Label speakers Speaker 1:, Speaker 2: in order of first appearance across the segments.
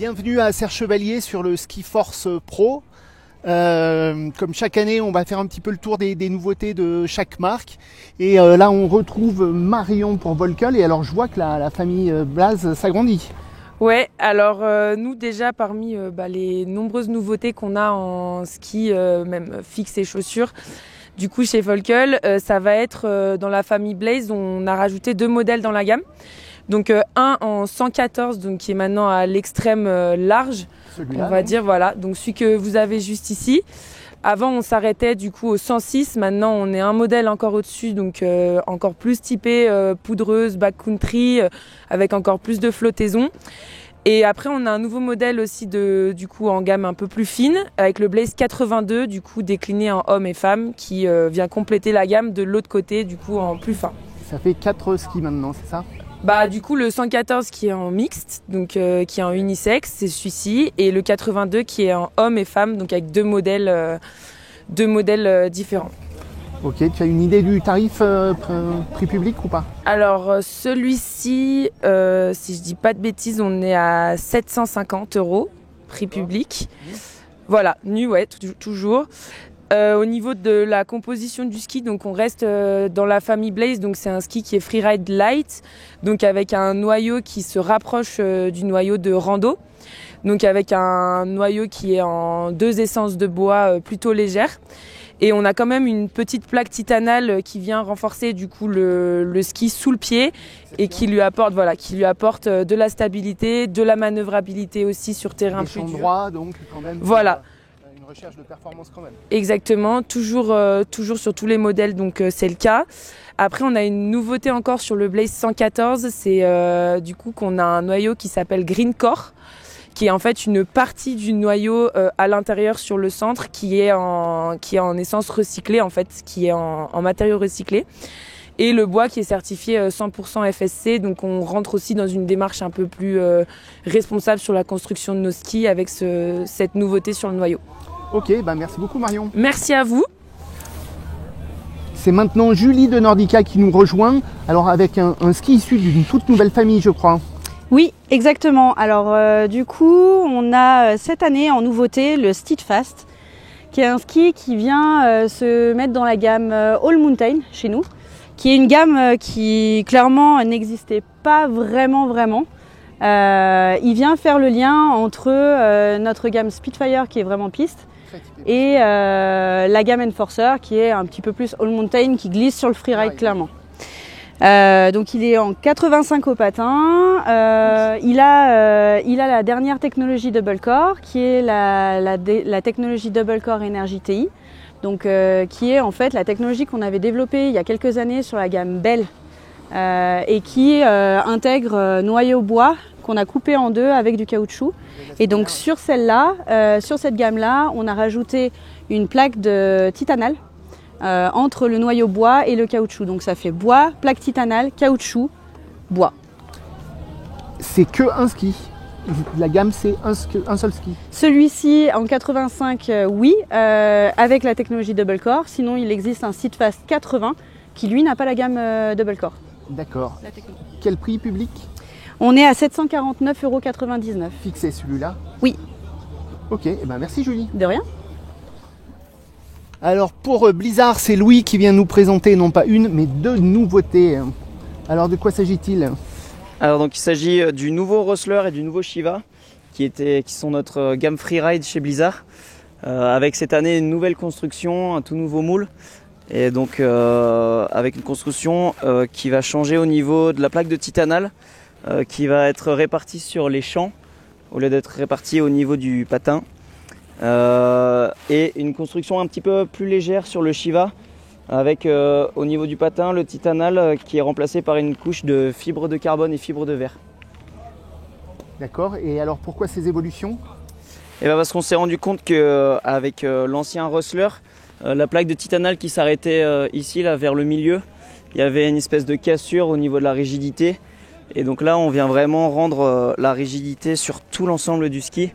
Speaker 1: Bienvenue à Serre-Chevalier sur le Ski Force Pro. Comme chaque année, on va faire un petit peu le tour des nouveautés de chaque marque. Et là, on retrouve Marion pour Volkel. Et alors, je vois que la famille Blaze s'agrandit.
Speaker 2: Ouais, alors nous déjà parmi les nombreuses nouveautés qu'on a en ski, même fixe et chaussures, du coup chez Volkel, ça va être dans la famille Blaze, on a rajouté 2 modèles dans la gamme. Donc un en 114, donc qui est maintenant à l'extrême large, on va dire, voilà. Donc celui que vous avez juste ici. Avant on s'arrêtait du coup au 106, maintenant on est un modèle encore au-dessus, donc encore plus typé poudreuse, backcountry, avec encore plus de flottaison. Et après on a un nouveau modèle aussi du coup en gamme un peu plus fine, avec le Blaze 82, du coup décliné en hommes et femmes, qui vient compléter la gamme de l'autre côté, du coup en plus fin.
Speaker 1: Ça fait 4 skis maintenant, c'est ça ?
Speaker 2: Du coup le 114 qui est en mixte, donc qui est en unisexe, c'est celui-ci, et le 82 qui est en homme et femme, donc avec deux modèles différents.
Speaker 1: Ok, tu as une idée du tarif prix public ou pas ?
Speaker 2: Alors celui-ci, si je dis pas de bêtises, on est à 750 € prix public. Voilà, nu, ouais, toujours. Au niveau de la composition du ski, donc on reste dans la famille Blaze, donc c'est un ski qui est freeride light, donc avec un noyau qui se rapproche du noyau de rando, donc avec un noyau qui est en 2 essences de bois plutôt légères. Et on a quand même une petite plaque titanale qui vient renforcer du coup le ski sous le pied et qui lui apporte de la stabilité, de la manœuvrabilité aussi sur terrain plus dur.
Speaker 1: Droit, donc quand même.
Speaker 2: Voilà.
Speaker 1: Recherche de performance quand même.
Speaker 2: Exactement, toujours sur tous les modèles, donc c'est le cas. Après, on a une nouveauté encore sur le Blaze 114, c'est du coup qu'on a un noyau qui s'appelle Green Core, qui est en fait une partie du noyau à l'intérieur sur le centre, qui est en essence recyclée, en fait, qui est en matériaux recyclés. Et le bois qui est certifié 100% FSC, donc on rentre aussi dans une démarche un peu plus responsable sur la construction de nos skis avec cette nouveauté sur le noyau.
Speaker 1: Ok, merci beaucoup Marion.
Speaker 2: Merci à vous.
Speaker 1: C'est maintenant Julie de Nordica qui nous rejoint, alors avec un ski issu d'une toute nouvelle famille, je crois.
Speaker 3: Oui, exactement. Alors du coup, on a cette année en nouveauté le Steadfast, qui est un ski qui vient se mettre dans la gamme All Mountain chez nous, qui est une gamme qui clairement n'existait pas vraiment. Il vient faire le lien entre notre gamme Spitfire qui est vraiment piste et la gamme Enforcer qui est un petit peu plus All Mountain, qui glisse sur le freeride clairement. Donc il est en 85 au patin, il a la dernière technologie Double Core qui est la technologie Double Core Energy TI, donc qui est en fait la technologie qu'on avait développée il y a quelques années sur la gamme Bell et qui intègre noyau bois qu'on a coupé en 2 avec du caoutchouc. Et donc sur celle-là, sur cette gamme-là, on a rajouté une plaque de titanal entre le noyau bois et le caoutchouc. Donc ça fait bois, plaque titanale, caoutchouc, bois.
Speaker 1: C'est que un ski. La gamme, c'est un seul ski.
Speaker 3: Celui-ci en 85, oui, avec la technologie Double Core. Sinon, il existe un Steadfast 80 qui, lui, n'a pas la gamme Double Core.
Speaker 1: D'accord. Quel prix public ?
Speaker 3: On est à 749,99 €.
Speaker 1: Fixé celui-là ?
Speaker 3: Oui.
Speaker 1: Ok, merci Julie.
Speaker 3: De rien.
Speaker 1: Alors pour Blizzard, c'est Louis qui vient nous présenter non pas une, mais 2 nouveautés. Alors de quoi s'agit-il ?
Speaker 4: Alors donc il s'agit du nouveau Rustler et du nouveau Shiva, qui sont notre gamme freeride chez Blizzard, avec cette année une nouvelle construction, un tout nouveau moule, et donc avec une construction qui va changer au niveau de la plaque de titanal, qui va être répartie sur les champs au lieu d'être répartie au niveau du patin. Et une construction un petit peu plus légère sur le Shiva, avec au niveau du patin le titanal qui est remplacé par une couche de fibres de carbone et fibres de verre.
Speaker 1: D'accord, et alors pourquoi ces évolutions ?
Speaker 4: Parce qu'on s'est rendu compte qu'avec l'ancien Rustler, la plaque de titanal qui s'arrêtait ici là, vers le milieu, il y avait une espèce de cassure au niveau de la rigidité. Et donc là on vient vraiment rendre la rigidité sur tout l'ensemble du ski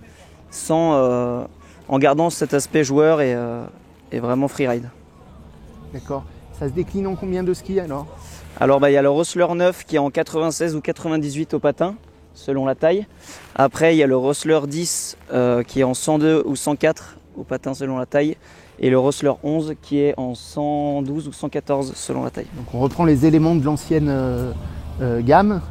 Speaker 4: en gardant cet aspect joueur et vraiment freeride.
Speaker 1: D'accord. Ça se décline en combien de skis alors ?
Speaker 4: Alors il y a le Rustler 9 qui est en 96 ou 98 au patin, selon la taille. Après, il y a le Rossler 10 qui est en 102 ou 104 au patin selon la taille. Et le Rossler 11 qui est en 112 ou 114 selon la taille.
Speaker 1: Donc on reprend les éléments de l'ancienne gamme,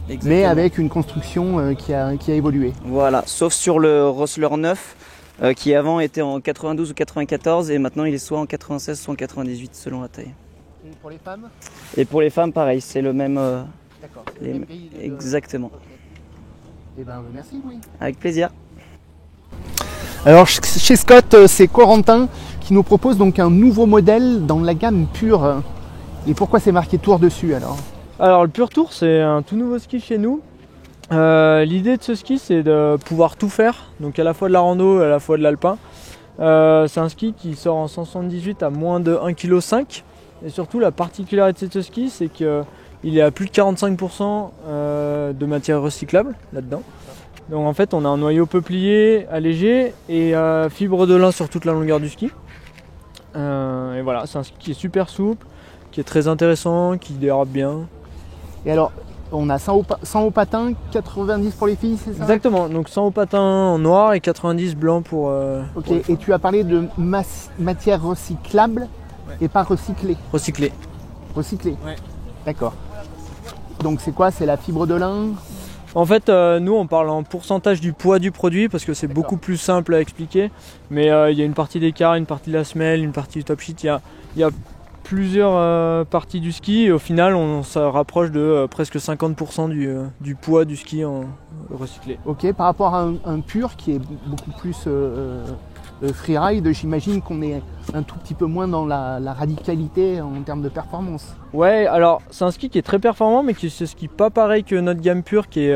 Speaker 4: Exactement.
Speaker 1: mais avec une construction qui a évolué.
Speaker 4: Voilà, sauf sur le Rossler 9 qui avant était en 92 ou 94 et maintenant il est soit en 96 soit en 98 selon la taille.
Speaker 1: Et pour les femmes?
Speaker 4: Et pour les femmes pareil, c'est le même...
Speaker 1: D'accord, c'est le même grille de-
Speaker 4: Exactement.
Speaker 1: Eh ben, merci Louis.
Speaker 4: Avec plaisir.
Speaker 1: Alors chez Scott, c'est Corentin qui nous propose donc un nouveau modèle dans la gamme pure. Et pourquoi c'est marqué Tour dessus alors?
Speaker 5: Alors le Pure Tour, c'est un tout nouveau ski chez nous. L'idée de ce ski, c'est de pouvoir tout faire, donc à la fois de la rando et à la fois de l'alpin. C'est un ski qui sort en 178 à moins de 1,5 kg. Et surtout la particularité de ce ski, c'est qu'il est à plus de 45% de matière recyclable là-dedans. Donc en fait on a un noyau peuplier allégé et fibre de lin sur toute la longueur du ski. Et voilà, c'est un ski qui est super souple, qui est très intéressant, qui dérape bien.
Speaker 1: Et alors, on a 100 au patin, 90 pour les filles, c'est ça?
Speaker 5: Exactement, donc 100 au patin en noir et 90 blanc pour...
Speaker 1: Ok,
Speaker 5: pour
Speaker 1: et tu as parlé de matière recyclable et pas recyclée.
Speaker 5: recycler.
Speaker 1: Recyclée.
Speaker 5: Ouais.
Speaker 1: D'accord. Donc c'est quoi? C'est la fibre de lin?
Speaker 5: En fait, nous on parle en pourcentage du poids du produit parce que c'est
Speaker 1: D'accord.
Speaker 5: beaucoup plus simple à expliquer. Mais il y a une partie d'écart, une partie de la semelle, une partie du top sheet. Il y a plusieurs parties du ski et au final on se rapproche de presque 50% du poids du ski en recyclé.
Speaker 1: Ok, par rapport à un pur qui est beaucoup plus freeride, j'imagine qu'on est un tout petit peu moins dans la radicalité en termes de performance.
Speaker 5: Ouais, alors c'est un ski qui est très performant mais qui c'est un ski pas pareil que notre gamme pure qui est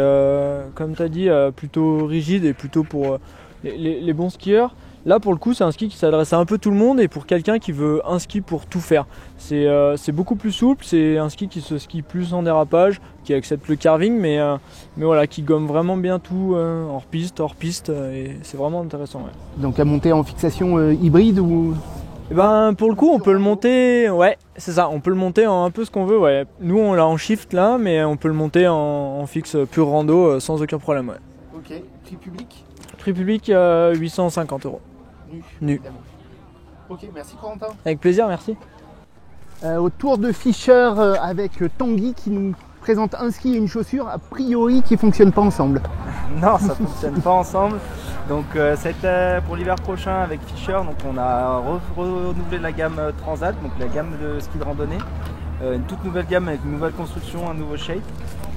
Speaker 5: comme tu as dit plutôt rigide et plutôt pour les bons skieurs. Là pour le coup c'est un ski qui s'adresse à un peu tout le monde et pour quelqu'un qui veut un ski pour tout faire. C'est beaucoup plus souple, c'est un ski qui se skie plus en dérapage, qui accepte le carving mais voilà, qui gomme vraiment bien tout hors piste et c'est vraiment intéressant. Ouais.
Speaker 1: Donc à monter en fixation hybride ou...
Speaker 5: Et ben pour le coup on peut le monter, ouais c'est ça, on peut le monter en un peu ce qu'on veut. Ouais. Nous on l'a en shift là mais on peut le monter en fixe pure rando sans aucun problème. Ouais.
Speaker 1: Ok, prix public?
Speaker 5: Prix public 850 €. Nu.
Speaker 1: Évidemment. Ok, merci Corentin.
Speaker 5: Avec plaisir, merci.
Speaker 1: Autour de Fischer avec Tanguy qui nous présente un ski et une chaussure a priori qui ne fonctionnent pas ensemble.
Speaker 6: Non, ça ne fonctionne pas ensemble. Donc c'était pour l'hiver prochain avec Fischer. Donc on a renouvelé la gamme Transat, donc la gamme de ski de randonnée. Une toute nouvelle gamme avec une nouvelle construction, un nouveau shape.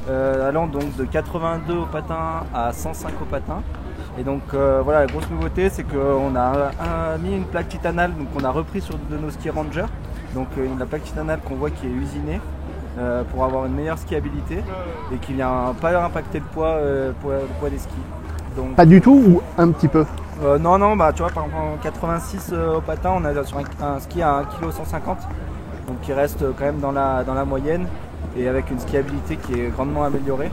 Speaker 6: Allant donc de 82 au patin à 105 au patin. Et donc voilà, la grosse nouveauté c'est qu'on a mis une plaque titanale, donc on a repris sur de nos skis Ranger. Donc la plaque titanale qu'on voit qui est usinée pour avoir une meilleure skiabilité et qui vient pas impacter le poids des skis. Donc,
Speaker 1: Pas du tout ou un petit peu?
Speaker 6: non, bah tu vois par exemple en 86 au patin on a sur un ski à 1,150 kg, donc qui reste quand même dans la moyenne et avec une skiabilité qui est grandement améliorée.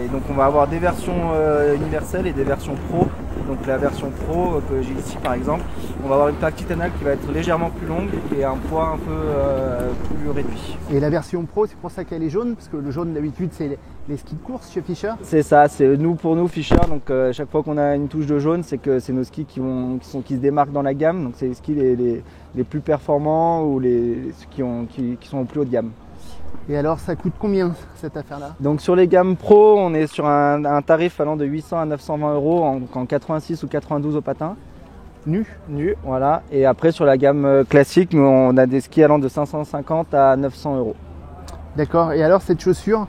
Speaker 6: Et donc on va avoir des versions universelles et des versions pro. Donc la version pro que j'ai ici par exemple, on va avoir une plaque titanale qui va être légèrement plus longue et un poids un peu plus réduit.
Speaker 1: Et la version pro, c'est pour ça qu'elle est jaune, parce que le jaune d'habitude c'est les skis de course chez Fischer.
Speaker 6: C'est ça, c'est pour nous Fischer, donc chaque fois qu'on a une touche de jaune, c'est que c'est nos skis qui se démarquent dans la gamme, donc c'est les skis les plus performants ou qui sont au plus haut de gamme.
Speaker 1: Et alors ça coûte combien cette affaire-là?
Speaker 6: Donc sur les gammes pro, on est sur un tarif allant de 800 à 920 € en 86 ou 92 au patin. Nu, voilà. Et après sur la gamme classique, nous, on a des skis allant de 550 à 900 €.
Speaker 1: D'accord, et alors cette chaussure?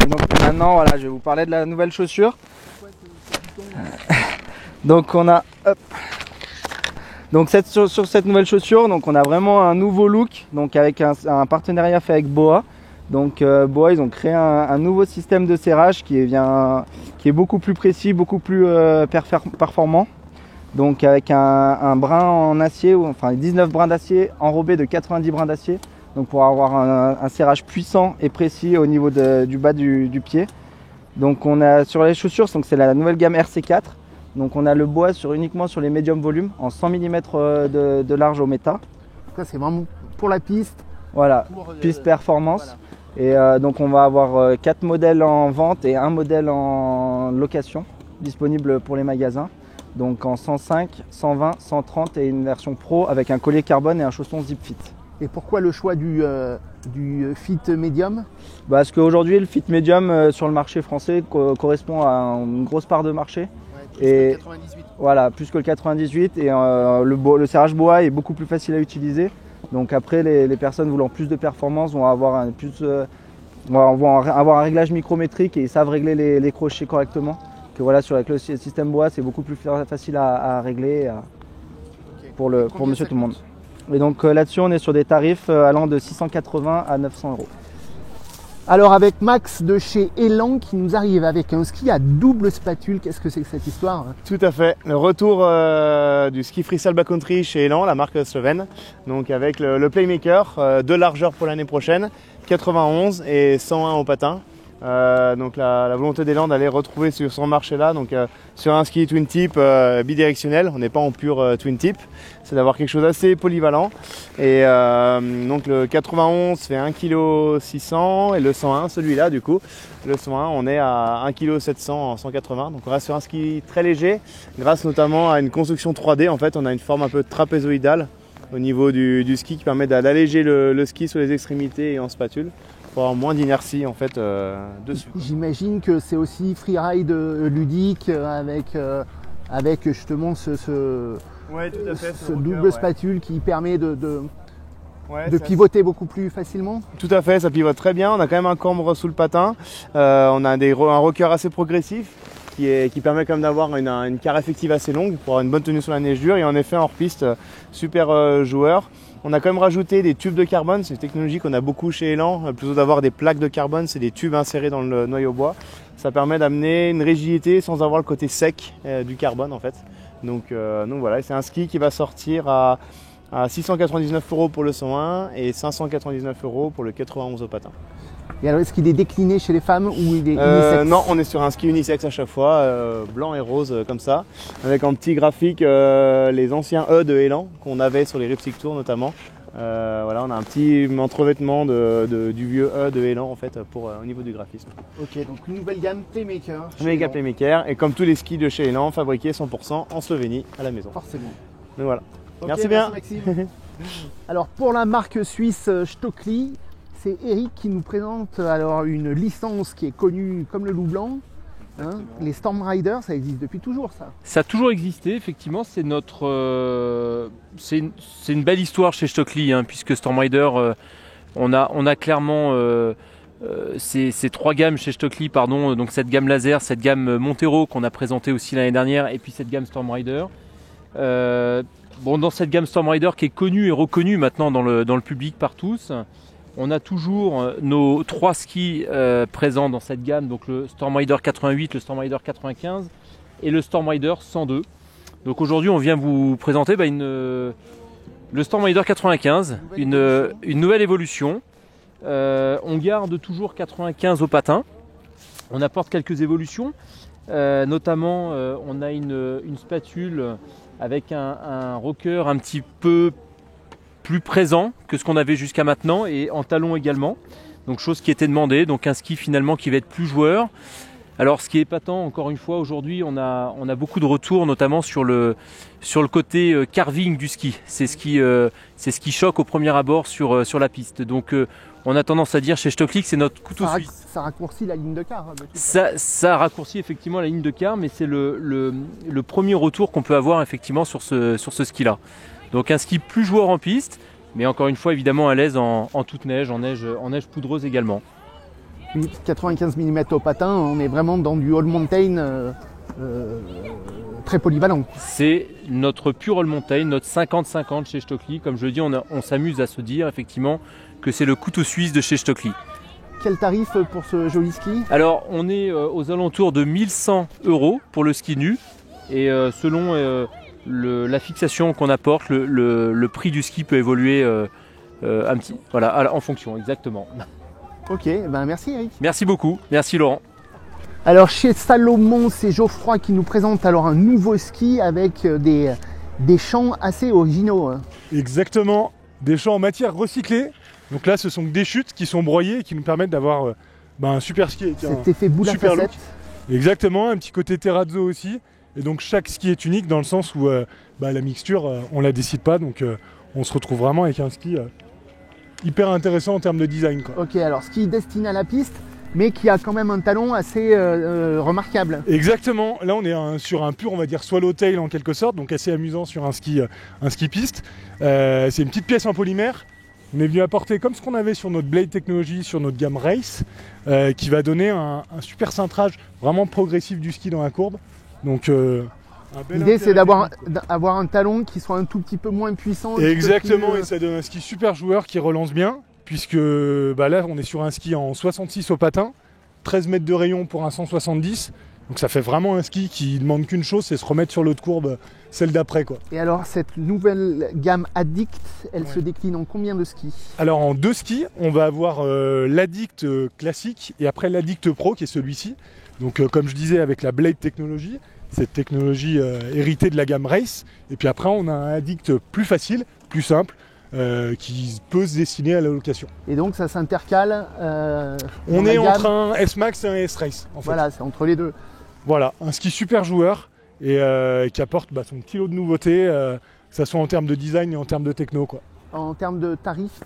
Speaker 6: Et donc maintenant, voilà, je vais vous parler de la nouvelle chaussure. Donc on a... Hop. Donc sur cette nouvelle chaussure, donc on a vraiment un nouveau look, donc avec un partenariat fait avec Boa. Donc Boa, ils ont créé un nouveau système de serrage qui est beaucoup plus précis, beaucoup plus performant. Donc avec un brin en acier, enfin 19 brins d'acier enrobés de 90 brins d'acier. Donc pour avoir un serrage puissant et précis au niveau du bas du pied. Donc on a sur les chaussures, donc c'est la nouvelle gamme RC4. Donc on a le Boa uniquement sur les médium volume en 100 mm de large au méta.
Speaker 1: Ça c'est vraiment pour la piste.
Speaker 6: Voilà,
Speaker 1: Pour,
Speaker 6: piste performance.
Speaker 1: Voilà.
Speaker 6: Et donc on va avoir 4 modèles en vente et un modèle en location disponible pour les magasins. Donc en 105, 120, 130 et une version pro avec un collier carbone et un chausson Zip Fit.
Speaker 1: Et pourquoi le choix du Fit Medium?
Speaker 6: Parce qu'aujourd'hui le Fit Medium sur le marché français correspond à une grosse part de marché.
Speaker 1: Plus que le 98.
Speaker 6: Voilà, plus que le 98 et le serrage bois est beaucoup plus facile à utiliser. Donc après les personnes voulant plus de performance vont avoir un réglage micrométrique et ils savent régler les crochets correctement. Que voilà, avec le système bois c'est beaucoup plus facile à régler pour monsieur tout le monde. Et donc là-dessus on est sur des tarifs allant de 680 à 900 euros.
Speaker 1: Alors avec Max de chez Elan qui nous arrive avec un ski à double spatule, qu'est-ce que c'est que cette histoire?
Speaker 7: Tout à fait, le retour du ski freestyle backcountry chez Elan, la marque slovène, donc avec le Playmaker, 2 largeurs pour l'année prochaine, 91 et 101 au patin. Donc la volonté d'Elan d'aller retrouver sur son marché là, donc sur un ski twin tip bidirectionnel, on n'est pas en pur twin tip, c'est d'avoir quelque chose d'assez polyvalent. Et donc le 91 fait 1,6 kg et le 101, celui-là du coup, le 101 on est à 1,7 kg en 180, donc on reste sur un ski très léger, grâce notamment à une construction 3D, en fait on a une forme un peu trapézoïdale au niveau du ski qui permet d'alléger le ski sur les extrémités et en spatule, pour avoir moins d'inertie en fait dessus.
Speaker 1: J'imagine que c'est aussi freeride ludique avec justement ce double spatule qui permet de pivoter beaucoup plus facilement.
Speaker 7: Tout à fait, ça pivote très bien. On a quand même un cambre sous le patin. On a un rocker assez progressif qui permet quand même d'avoir une carre effective assez longue pour avoir une bonne tenue sur la neige dure. Et en effet, en hors-piste, super joueur. On a quand même rajouté des tubes de carbone, c'est une technologie qu'on a beaucoup chez Elan. Plutôt d'avoir des plaques de carbone, c'est des tubes insérés dans le noyau bois. Ça permet d'amener une rigidité sans avoir le côté sec du carbone en fait. Donc voilà, c'est un ski qui va sortir à 699 € pour le 101 et 599 € pour le 91 au patin.
Speaker 1: Et alors, est-ce qu'il est décliné chez les femmes ou il est unisexe?
Speaker 7: Non, on est sur un ski unisexe à chaque fois, blanc et rose comme ça, avec en petit graphique les anciens E de Elan qu'on avait sur les Ripstick Tour notamment. Voilà, on a un petit entrevêtement du vieux E de Elan en fait au niveau du graphisme.
Speaker 1: Ok, donc une nouvelle gamme Playmaker.
Speaker 7: Méga Playmaker, et comme tous les skis de chez Elan, fabriqués 100% en Slovénie à la maison.
Speaker 1: Forcément.
Speaker 7: Donc voilà.
Speaker 1: Okay,
Speaker 7: merci bien.
Speaker 1: Maxime. Alors pour la marque suisse Stöckli, c'est Eric qui nous présente alors une licence qui est connue comme le loup blanc. Hein, les Storm Riders, ça existe depuis toujours ça.
Speaker 8: Ça a toujours existé, effectivement. C'est c'est une belle histoire chez Stöckli, hein, puisque Storm Rider, on a clairement ces 3 gammes chez Stöckli, pardon. Donc cette gamme laser, cette gamme Montero qu'on a présentée aussi l'année dernière, et puis cette gamme Storm Rider. Dans cette gamme Storm Rider qui est connue et reconnue maintenant dans le public par tous, on a toujours nos 3 skis présents dans cette gamme, donc le Storm Rider 88, le Storm Rider 95 et le Storm Rider 102. Donc aujourd'hui on vient vous présenter le Storm Rider 95, une nouvelle évolution. On garde toujours 95 au patin, on apporte quelques évolutions, notamment on a une spatule avec un rocker un petit peu plus présent que ce qu'on avait jusqu'à maintenant, et en talon également, donc chose qui était demandée, donc un ski finalement qui va être plus joueur. Alors ce qui est épatant, encore une fois, aujourd'hui on a beaucoup de retours, notamment sur le côté carving du ski. C'est ce qui choque au premier abord sur la piste. Donc on a tendance à dire chez Stöckli que c'est notre couteau suisse.
Speaker 1: Ça raccourcit la ligne de quart.
Speaker 8: Ça raccourcit effectivement la ligne de quart, mais c'est le premier retour qu'on peut avoir effectivement sur ce ski-là. Donc un ski plus joueur en piste, mais encore une fois évidemment à l'aise en toute neige, en neige poudreuse également.
Speaker 1: 95 mm au patin, on est vraiment dans du all mountain très polyvalent.
Speaker 8: C'est notre pure all mountain, notre 50-50 chez Stöckli. Comme je le dis, on s'amuse à se dire effectivement que c'est le couteau suisse de chez Stöckli.
Speaker 1: Quel tarif pour ce joli ski?
Speaker 8: Alors on est aux alentours de 1100 € pour le ski nu, et selon la fixation qu'on apporte, le prix du ski peut évoluer en fonction, exactement.
Speaker 1: Ok, merci Eric.
Speaker 8: Merci beaucoup, merci Laurent.
Speaker 1: Alors chez Salomon, c'est Geoffroy qui nous présente alors un nouveau ski avec des champs assez originaux.
Speaker 9: Exactement, des champs en matière recyclée. Donc là, ce sont des chutes qui sont broyées et qui nous permettent d'avoir un super ski avec
Speaker 1: Cet effet boule à
Speaker 9: super
Speaker 1: facette.
Speaker 9: look. Exactement, un petit côté terrazzo aussi. Et donc chaque ski est unique dans le sens où la mixture, on la décide pas. Donc on se retrouve vraiment avec un ski hyper intéressant en termes de design, quoi.
Speaker 1: Ok, alors ski destiné à la piste, mais qui a quand même un talon assez remarquable.
Speaker 9: Exactement, là on est sur un pur, on va dire, swallowtail en quelque sorte, donc assez amusant sur un ski piste. C'est une petite pièce en polymère. On est venu apporter comme ce qu'on avait sur notre Blade Technology, sur notre gamme Race, qui va donner un super cintrage vraiment progressif du ski dans la courbe. Donc
Speaker 1: l'idée c'est d'avoir un talon qui soit un tout petit peu moins puissant.
Speaker 9: Exactement, et ça donne un ski super joueur qui relance bien, puisque là on est sur un ski en 66 au patin, 13 mètres de rayon pour un 170. Donc ça fait vraiment un ski qui demande qu'une chose, c'est se remettre sur l'autre courbe, celle d'après, quoi.
Speaker 1: Et alors cette nouvelle gamme Addict, elle se décline en combien de skis?
Speaker 9: Alors en 2 skis, on va avoir l'Addict classique et après l'Addict Pro qui est celui-ci. Donc comme je disais avec la Blade Technology, cette technologie héritée de la gamme Race. Et puis après on a un Addict plus facile, plus simple, qui peut se destiner à la location.
Speaker 1: Et donc ça s'intercale
Speaker 9: on est entre un S-Max et un S-Race en fait.
Speaker 1: Voilà, c'est entre les deux.
Speaker 9: Voilà, un ski super joueur et qui apporte son petit lot de nouveautés, que ce soit en termes de design et en termes de techno, quoi.
Speaker 1: En termes de tarifs?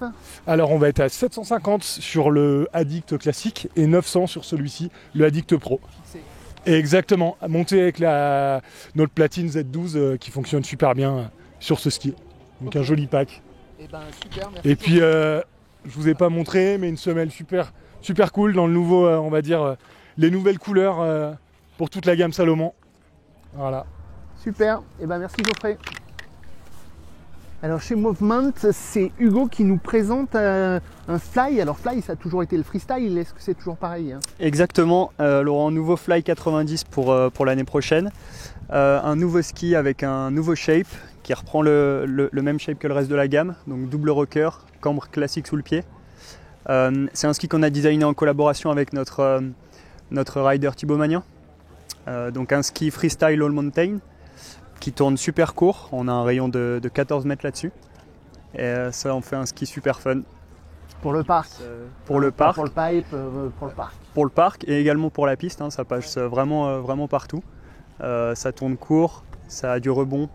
Speaker 9: Alors on va être à 750 sur le Addict classique et 900 sur celui-ci, le Addict Pro. Et exactement, monté avec notre platine Z12 qui fonctionne super bien sur ce ski. Donc un joli pack.
Speaker 1: Super, merci.
Speaker 9: Et puis je vous ai pas montré, mais une semelle super cool dans le nouveau, on va dire, les nouvelles couleurs pour toute la gamme Salomon. Voilà.
Speaker 1: Super, merci Geoffrey. Alors chez Movement, c'est Hugo qui nous présente un Fly. Alors Fly, ça a toujours été le freestyle, est-ce que c'est toujours pareil, hein?
Speaker 6: Exactement, Laurent, nouveau Fly 90 pour l'année prochaine. Un nouveau ski avec un nouveau shape qui reprend le même shape que le reste de la gamme. Donc double rocker, cambre classique sous le pied. C'est un ski qu'on a designé en collaboration avec notre rider Thibaut Magnin. Donc un ski freestyle all mountain qui tourne super court, on a un rayon de 14 mètres là-dessus et ça en fait un ski super fun.
Speaker 1: Pour le parc
Speaker 6: Pour le parc.
Speaker 1: Pour le pipe, pour le parc.
Speaker 6: Pour le parc et également pour la piste, ça passe vraiment partout. Ça tourne court, ça a du rebond,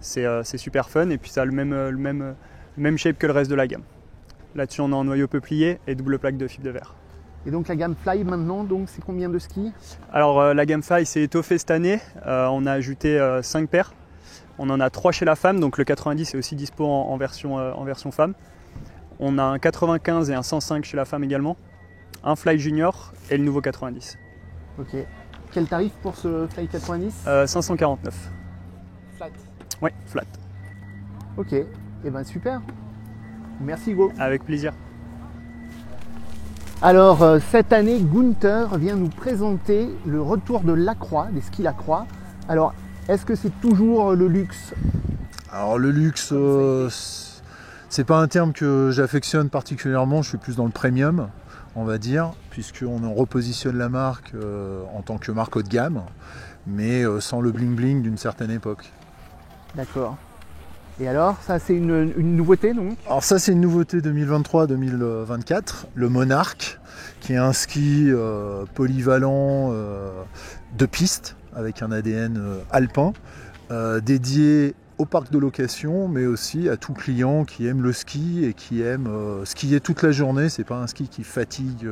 Speaker 6: c'est super fun et puis ça a le même shape que le reste de la gamme. Là-dessus on est en noyau peuplier et double plaque de fibre de verre.
Speaker 1: Et donc la gamme Fly maintenant, donc c'est combien de skis?
Speaker 6: Alors la gamme Fly s'est étoffée cette année, on a ajouté 5 paires. On en a 3 chez la femme, donc le 90 est aussi dispo en version femme. On a un 95 et un 105 chez la femme également, un Fly Junior et le nouveau 90.
Speaker 1: Ok. Quel tarif pour ce Fly 90?
Speaker 6: 549.
Speaker 1: Flat.
Speaker 6: Oui, flat.
Speaker 1: Ok, super. Merci Hugo.
Speaker 6: Avec plaisir.
Speaker 1: Alors cette année, Gunther vient nous présenter le retour de Lacroix, des skis Lacroix. Alors, est-ce que c'est toujours le luxe?
Speaker 10: Alors le luxe, c'est pas un terme que j'affectionne particulièrement, je suis plus dans le premium, on va dire, puisqu'on repositionne la marque en tant que marque haut de gamme, mais sans le bling bling d'une certaine époque.
Speaker 1: D'accord. Et alors, ça c'est une nouveauté, non?
Speaker 10: Alors ça c'est une nouveauté 2023-2024, le Monarch, qui est un ski polyvalent de piste, avec un ADN alpin, dédié au parc de location, mais aussi à tout client qui aime le ski et qui aime skier toute la journée. C'est pas un ski qui fatigue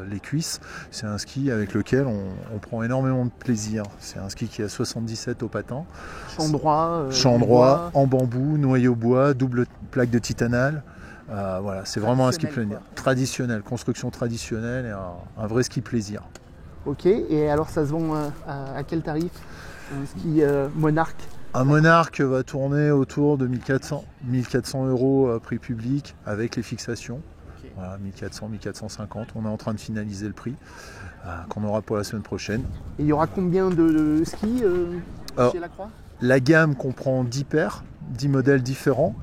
Speaker 10: les cuisses, c'est un ski avec lequel on prend énormément de plaisir. C'est un ski qui a 77 au patin.
Speaker 1: Champ droit,
Speaker 10: en bambou, noyau bois, double plaque de titanal. Voilà, c'est vraiment un ski plaisir. Traditionnel, construction traditionnelle et un vrai ski plaisir.
Speaker 1: Ok, et alors ça se vend à quel tarif? Un ski Monarch?
Speaker 10: Un Monarch va tourner autour de 1400 € prix public avec les fixations. Okay. Voilà, 1400, 1450. On est en train de finaliser le prix qu'on aura pour la semaine prochaine.
Speaker 1: Et il y aura combien de skis chez Lacroix?
Speaker 10: La gamme comprend 10 paires, 10 modèles différents.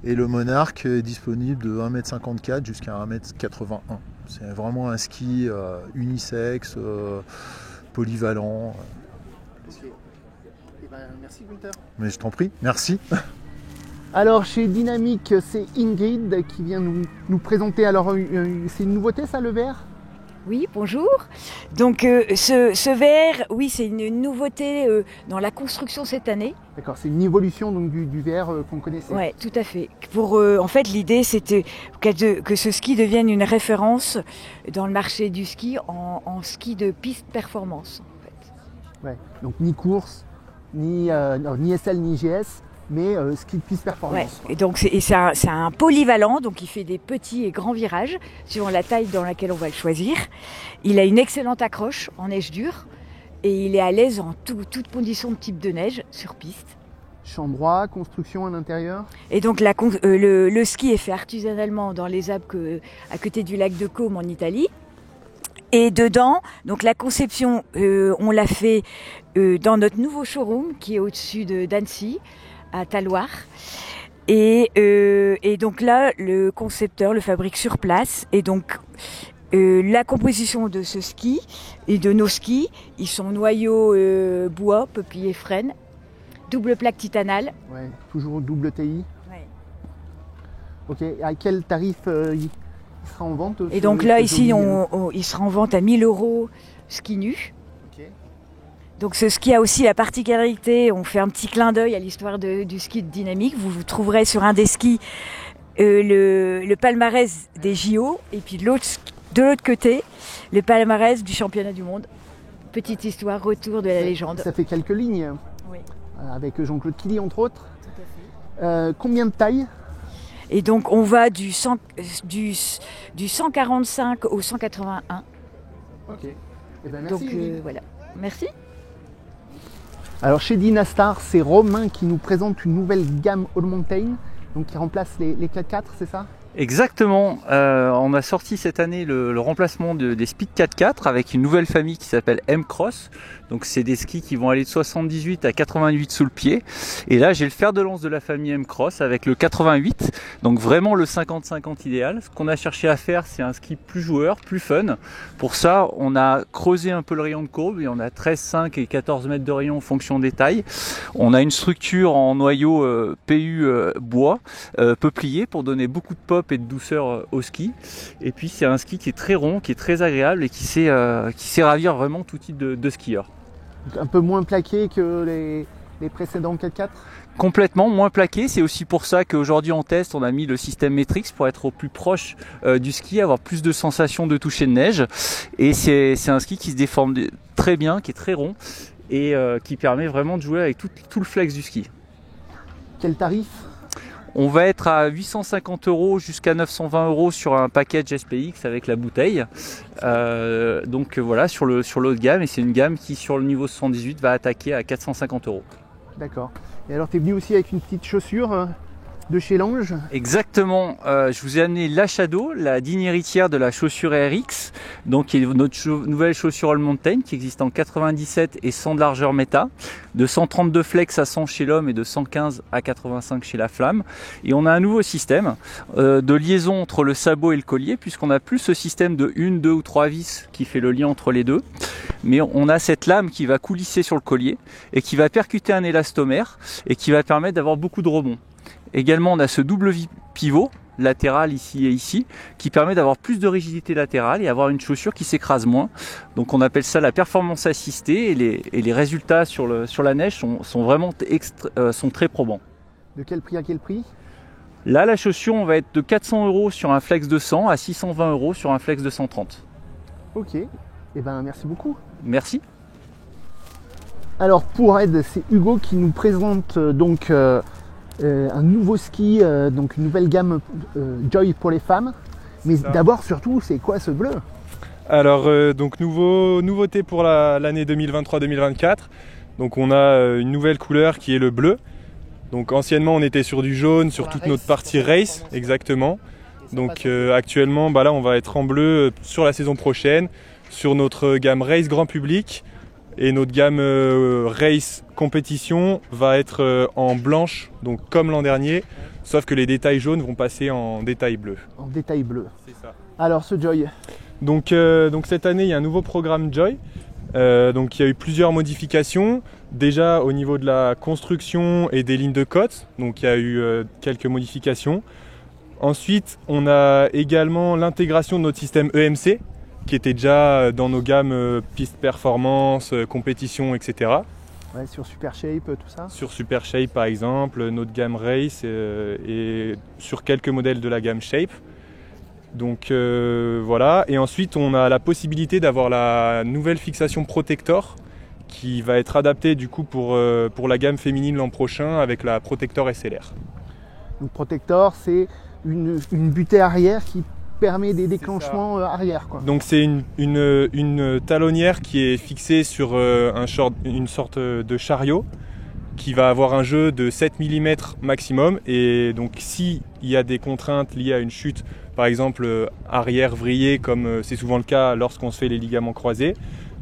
Speaker 10: Et le Monarch est disponible de 1,54 m jusqu'à 1,81 m. C'est vraiment un ski unisexe, polyvalent.
Speaker 1: Okay. Merci Gunther.
Speaker 10: Mais je t'en prie, merci.
Speaker 1: Alors chez Dynamic, c'est Ingrid qui vient nous présenter. Alors c'est une nouveauté ça, le VR?
Speaker 11: Oui, bonjour. Donc ce VR, oui, c'est une nouveauté dans la construction cette année.
Speaker 1: D'accord, c'est une évolution donc, du VR qu'on connaissait.
Speaker 11: Oui, tout à fait. Pour, en fait, l'idée, c'était que ce ski devienne une référence dans le marché du ski en ski de piste performance. En fait.
Speaker 1: Ouais. Donc ni course, ni SL, ni GS, mais ski de piste performance.
Speaker 11: Ouais. Et donc c'est un polyvalent, donc il fait des petits et grands virages suivant la taille dans laquelle on va le choisir. Il a une excellente accroche en neige dure et il est à l'aise en toute condition de type de neige sur piste.
Speaker 1: Chambrois, construction à l'intérieur.
Speaker 11: Et donc le ski est fait artisanalement dans les Alpes à côté du lac de Côme en Italie. Et dedans, donc la conception, on l'a fait dans notre nouveau showroom qui est au-dessus d'Annecy, à Talloires. Et donc là, le concepteur le fabrique sur place. Et donc la composition de ce ski et de nos skis, ils sont noyaux bois, peuplier frêne, double plaque titanale.
Speaker 1: Ouais, toujours double TI.
Speaker 11: Ouais.
Speaker 1: Ok, à quel tarif il sera en vente?
Speaker 11: Et donc là, ici, il sera en vente à 1 000 € ski nu.
Speaker 1: Okay.
Speaker 11: Donc ce ski a aussi la particularité, on fait un petit clin d'œil à l'histoire du ski de Dynamic. Vous trouverez sur un des skis le palmarès des JO et puis de l'autre côté, le palmarès du championnat du monde. Petite histoire, retour de la légende.
Speaker 1: Ça fait quelques lignes.
Speaker 11: Oui.
Speaker 1: Avec Jean-Claude Killy entre autres.
Speaker 11: Tout à fait.
Speaker 1: Combien de tailles?
Speaker 11: Et donc on va du 145 au 181.
Speaker 1: Ok. Eh ben, merci.
Speaker 11: Donc voilà. Merci.
Speaker 1: Alors chez Dynastar, c'est Romain qui nous présente une nouvelle gamme All Mountain, donc qui remplace les 4x4, c'est ça?
Speaker 12: Exactement, on a sorti cette année le remplacement des Speed 4x4 avec une nouvelle famille qui s'appelle M-Cross. Donc c'est des skis qui vont aller de 78 à 88 sous le pied. Et là j'ai le fer de lance de la famille M-Cross avec le 88, donc vraiment le 50-50 idéal. Ce qu'on a cherché à faire, c'est un ski plus joueur, plus fun. Pour ça, on a creusé un peu le rayon de courbe et on a 13, 5 et 14 mètres de rayon en fonction des tailles. On a une structure en noyau PU bois, peuplier pour donner beaucoup de pop et de douceur au ski. Et puis c'est un ski qui est très rond, qui est très agréable et qui sait ravir vraiment tout type de skieur.
Speaker 1: Un peu moins plaqué que les précédents 4x4?
Speaker 12: Complètement moins plaqué, c'est aussi pour ça qu'aujourd'hui en test on a mis le système Matrix pour être au plus proche du ski, avoir plus de sensations de toucher de neige. Et c'est un ski qui se déforme très bien, qui est très rond et qui permet vraiment de jouer avec tout le flex du ski.
Speaker 1: Quel tarif?
Speaker 12: On va être à 850 € jusqu'à 920 € sur un package SPX avec la bouteille. Donc voilà, sur le haut de gamme, et c'est une gamme qui sur le niveau 78 va attaquer à 450 €.
Speaker 1: D'accord. Et alors tu es venu aussi avec une petite chaussure de chez Lange?
Speaker 12: Exactement, je vous ai amené la Shadow, la digne héritière de la chaussure RX, donc qui est notre nouvelle chaussure All Mountain qui existe en 97 et 100 de largeur méta, de 132 flex à 100 chez l'homme et de 115 à 85 chez la flamme. Et on a un nouveau système de liaison entre le sabot et le collier, puisqu'on n'a plus ce système de 1, 2 ou 3 vis qui fait le lien entre les deux, mais on a cette lame qui va coulisser sur le collier et qui va percuter un élastomère et qui va permettre d'avoir beaucoup de rebond. Également, on a ce double pivot latéral ici et ici qui permet d'avoir plus de rigidité latérale et avoir une chaussure qui s'écrase moins. Donc on appelle ça la performance assistée et les résultats sur la neige sont vraiment sont très probants.
Speaker 1: De quel prix à quel prix?
Speaker 12: Là, la chaussure, on va être de 400 € sur un flex de 100 à 620 € sur un flex de 130.
Speaker 1: Ok, et ben merci beaucoup.
Speaker 12: Merci.
Speaker 1: Alors pour Ed, c'est Hugo qui nous présente donc un nouveau ski, donc une nouvelle gamme Joy pour les femmes. Mais d'abord, surtout, c'est quoi ce bleu?
Speaker 13: Alors, donc nouveauté pour l'année 2023-2024. Donc on a une nouvelle couleur qui est le bleu. Donc anciennement, on était sur du jaune, sur toute notre partie race, exactement. Donc actuellement, là, on va être en bleu sur la saison prochaine, sur notre gamme race grand public. Et notre gamme Race Compétition va être en blanche, donc comme l'an dernier, sauf que les détails jaunes vont passer en détail bleu.
Speaker 1: En détail bleu.
Speaker 13: C'est ça.
Speaker 1: Alors ce Joy?
Speaker 13: Donc cette année, il y a un nouveau programme Joy Donc il y a eu plusieurs modifications. Déjà au niveau de la construction et des lignes de côte, donc il y a eu quelques modifications. Ensuite, on a également l'intégration de notre système EMC, qui était déjà dans nos gammes piste performance, compétition, etc.
Speaker 1: Ouais, sur Super Shape, tout ça.
Speaker 13: Sur Super Shape par exemple, notre gamme Race et sur quelques modèles de la gamme Shape. Donc voilà, et ensuite on a la possibilité d'avoir la nouvelle fixation Protector qui va être adaptée du coup pour la gamme féminine l'an prochain avec la Protector SLR.
Speaker 1: Donc Protector, c'est une butée arrière qui permet des déclenchements arrière, quoi.
Speaker 13: Donc c'est une talonnière qui est fixée sur une sorte de chariot qui va avoir un jeu de 7 mm maximum, et donc s'il y a des contraintes liées à une chute, par exemple arrière vrillé comme c'est souvent le cas lorsqu'on se fait les ligaments croisés,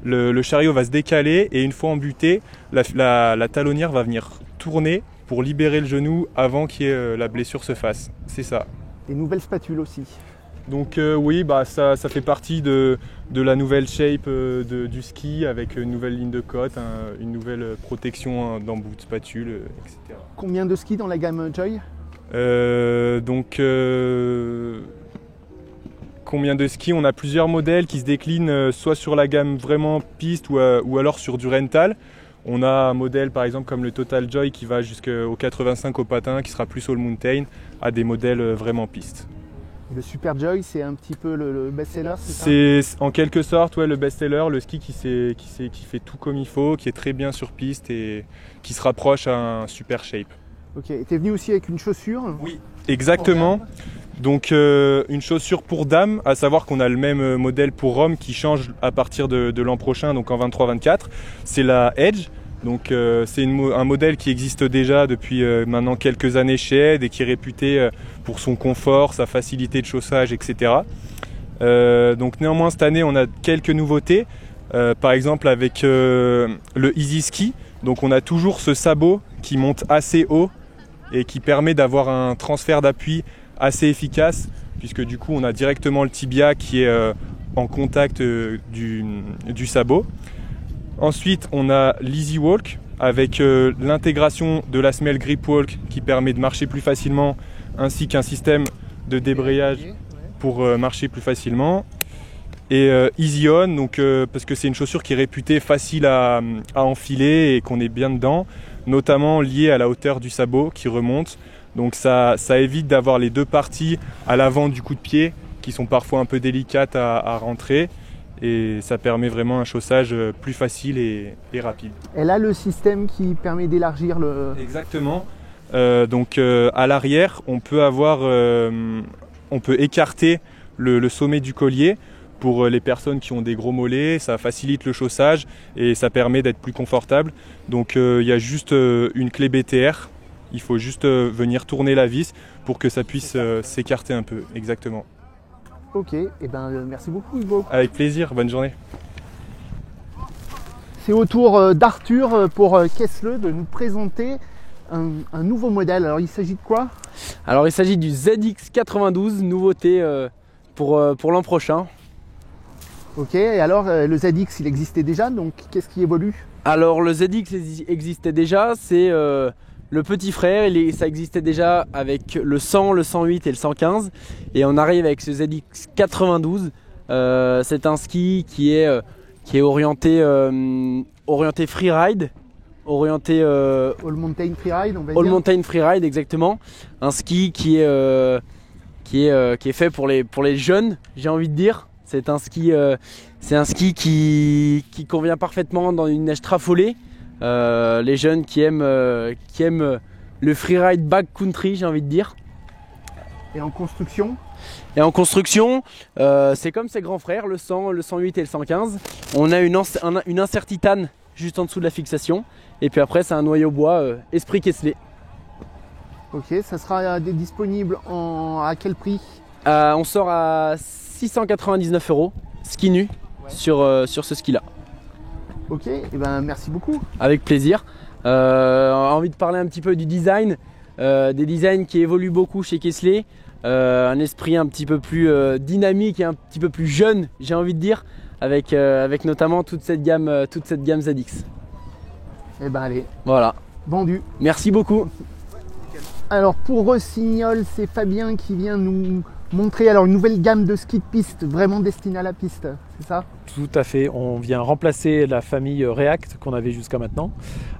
Speaker 13: le chariot va se décaler et une fois embuté, la talonnière va venir tourner pour libérer le genou avant que la blessure se fasse. C'est ça.
Speaker 1: Et nouvelle spatule aussi.
Speaker 13: Donc oui, bah, ça fait partie de la nouvelle shape du ski avec une nouvelle ligne de côte, une nouvelle protection d'embout de spatule, etc.
Speaker 1: Combien de skis dans la gamme Joy ?
Speaker 13: Combien de skis ? On a plusieurs modèles qui se déclinent soit sur la gamme vraiment piste ou alors sur du rental. On a un modèle par exemple comme le Total Joy qui va jusqu'au 85 au patin, qui sera plus all mountain, à des modèles vraiment piste.
Speaker 1: Le Super Joy, c'est un petit peu le best-seller, c'est ça ?
Speaker 13: C'est en quelque sorte le best-seller, le ski qui fait tout comme il faut, qui est très bien sur piste et qui se rapproche à un Super Shape.
Speaker 1: Ok, et t'es venu aussi avec une chaussure ?
Speaker 13: Oui, exactement. Donc une chaussure pour dames, à savoir qu'on a le même modèle pour hommes qui change à partir de l'an prochain, donc en 23-24. C'est la Edge. Donc c'est un modèle qui existe déjà depuis maintenant quelques années chez Ed et qui est réputé pour son confort, sa facilité de chaussage, etc. Donc néanmoins cette année on a quelques nouveautés, par exemple avec le Easy Ski. Donc on a toujours ce sabot qui monte assez haut et qui permet d'avoir un transfert d'appui assez efficace, puisque du coup on a directement le tibia qui est en contact du sabot. Ensuite, on a l'Easy Walk avec l'intégration de la Smell Grip Walk qui permet de marcher plus facilement, ainsi qu'un système de débrayage pour marcher plus facilement. Et Easy On, donc, parce que c'est une chaussure qui est réputée facile à enfiler et qu'on est bien dedans, notamment liée à la hauteur du sabot qui remonte. Donc ça évite d'avoir les deux parties à l'avant du coup de pied qui sont parfois un peu délicates à rentrer. Et ça permet vraiment un chaussage plus facile et rapide.
Speaker 1: Elle a le système qui permet d'élargir le...
Speaker 13: Exactement. Donc à l'arrière, on peut écarter le sommet du collier pour les personnes qui ont des gros mollets. Ça facilite le chaussage et ça permet d'être plus confortable. Donc il y a juste une clé BTR. Il faut juste venir tourner la vis pour que ça puisse s'écarter un peu. Exactement.
Speaker 1: Ok, et merci beaucoup Hugo.
Speaker 13: Avec plaisir, bonne journée.
Speaker 1: C'est au tour d'Arthur pour Kessle de nous présenter un nouveau modèle. Alors il s'agit de quoi ?
Speaker 14: Alors il s'agit du ZX92, nouveauté pour l'an prochain.
Speaker 1: Ok, et alors le ZX il existait déjà, donc qu'est-ce qui évolue ?
Speaker 14: Alors le ZX existait déjà, c'est le petit frère, ça existait déjà avec le 100, le 108 et le 115. Et on arrive avec ce ZX92. C'est un ski qui est orienté freeride. Orienté
Speaker 1: All Mountain Freeride, on va dire.
Speaker 14: All Mountain Freeride, exactement. Un ski qui est fait pour les jeunes, j'ai envie de dire. C'est un ski qui convient parfaitement dans une neige trafolée. Les jeunes qui aiment le freeride backcountry, j'ai envie de dire.
Speaker 1: Et en construction ?
Speaker 14: Et en construction, c'est comme ses grands frères, le 100, le 108 et le 115. On a une insert titane juste en dessous de la fixation. Et puis après, c'est un noyau bois Esprit Kessler.
Speaker 1: Ok, ça sera disponible à quel prix ?
Speaker 14: On sort à 699 €, ski nu, sur ce ski-là.
Speaker 1: Ok, et merci beaucoup.
Speaker 14: Avec plaisir. Envie de parler un petit peu du design, des designs qui évoluent beaucoup chez Kessler. Un esprit un petit peu plus dynamique et un petit peu plus jeune, j'ai envie de dire, avec notamment toute cette gamme ZX.
Speaker 1: Eh ben allez.
Speaker 14: Voilà.
Speaker 1: Vendu.
Speaker 14: Merci beaucoup.
Speaker 1: Alors pour Rossignol, c'est Fabien qui vient nous montrer alors une nouvelle gamme de ski de piste, vraiment destinée à la piste, c'est ça?
Speaker 15: Tout à fait, on vient remplacer la famille React qu'on avait jusqu'à maintenant